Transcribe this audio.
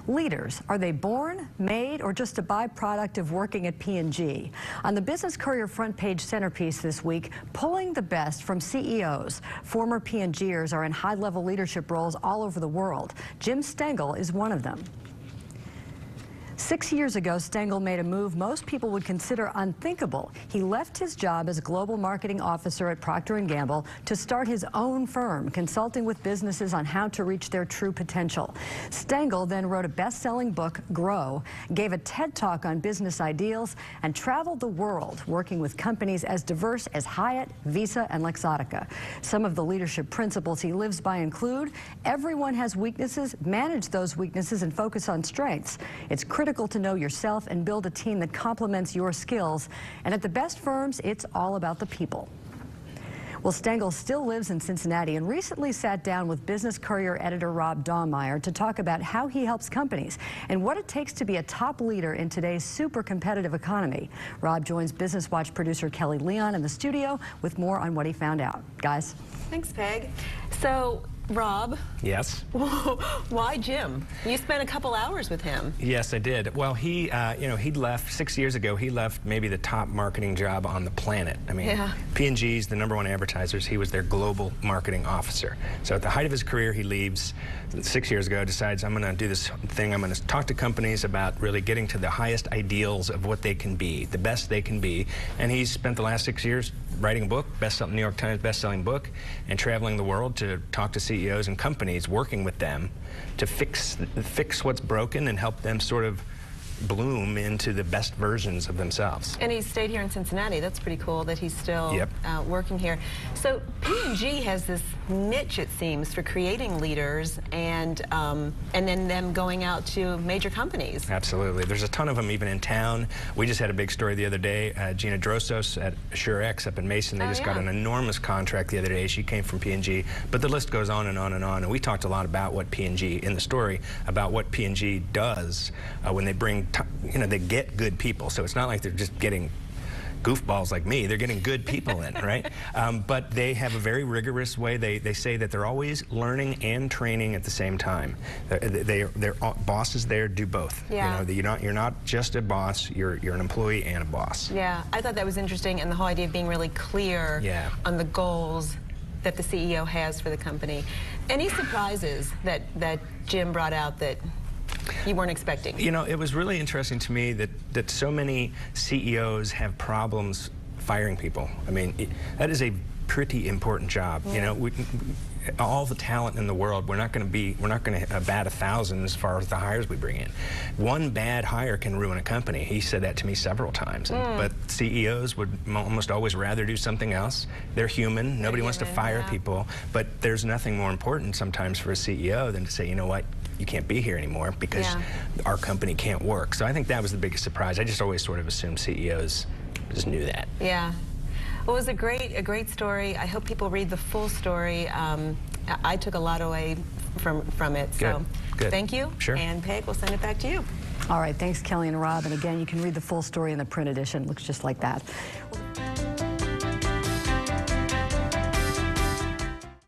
Leaders, are they born, made, or just a byproduct of working at P&G? On the Business Courier front page centerpiece this week, pulling the best from CEOs. Former P&Gers are in high-level leadership roles all over the world. Jim Stengel is one of them. 6 years ago, Stengel made a move most people would consider unthinkable. He left his job as global marketing officer at Procter & Gamble to start his own firm, consulting with businesses on how to reach their true potential. Stengel then wrote a best-selling book, Grow, gave a TED Talk on business ideals, and traveled the world, working with companies as diverse as Hyatt, Visa, and Luxottica. Some of the leadership principles he lives by include: everyone has weaknesses, manage those weaknesses, and focus on strengths. It's critical to know yourself and build a team that complements your skills. And at the best firms, it's all about the people. Well, Stengel still lives in Cincinnati and recently sat down with Business Courier editor Rob Dahlmeyer to talk about how he helps companies and what it takes to be a top leader in today's super competitive economy. Rob joins Business Watch producer Kelly Leon in the studio with more on what he found out. Guys. Thanks, Peg. So, Rob. Yes. Why Jim? You spent a couple hours with him. Yes, I did. Well, he, he'd left 6 years ago. He left maybe the top marketing job on the planet. I mean, yeah. P&G's the #1 advertisers. He was their global marketing officer. So at the height of his career, he leaves 6 years ago, decides, I'm going to do this thing. I'm going to talk to companies about really getting to the highest ideals of what they can be, the best they can be. And he's spent the last 6 years writing a book, New York Times best-selling book, and traveling the world to talk to CEOs and companies, working with them to fix what's broken and help them sort of bloom into the best versions of themselves. And he stayed here in Cincinnati. That's pretty cool that he's still working here. So P&G has this niche, it seems, for creating leaders and then them going out to major companies. Absolutely. There's a ton of them even in town. We just had a big story the other day. Gina Drosos at AssureX up in Mason, they just got an enormous contract the other day. She came from P&G, but the list goes on and on and on. And we talked a lot about what P&G, in the story, about what P&G does when they bring they get good people. So it's not like they're just getting goofballs like me. They're getting good people in, right? But they have a very rigorous way. They say that they're always learning and training at the same time. Their bosses there do both. Yeah. You're not just a boss. You're an employee and a boss. Yeah, I thought that was interesting, and the whole idea of being really clear on the goals that the CEO has for the company. Any surprises that Jim brought out that you weren't expecting? You know, it was really interesting to me that so many CEOs have problems firing people. I mean, that is a pretty important job. You know, all the talent in the world, we're not going to bat 1,000 as far as the hires we bring in. One bad hire can ruin a company. He said that to me several times. But CEOs would almost always rather do something else. They're human. Nobody wants to fire people. But there's nothing more important sometimes for a CEO than to say, you know what, you can't be here anymore because our company can't work. So I think that was the biggest surprise. I just always sort of assumed CEOs just knew that. Yeah. Well, it was a great story. I hope people read the full story. I took a lot away from it. So Good. Thank you. Sure. And Peg, we'll send it back to you. All right, thanks Kelly and Rob. And again, you can read the full story in the print edition. It looks just like that.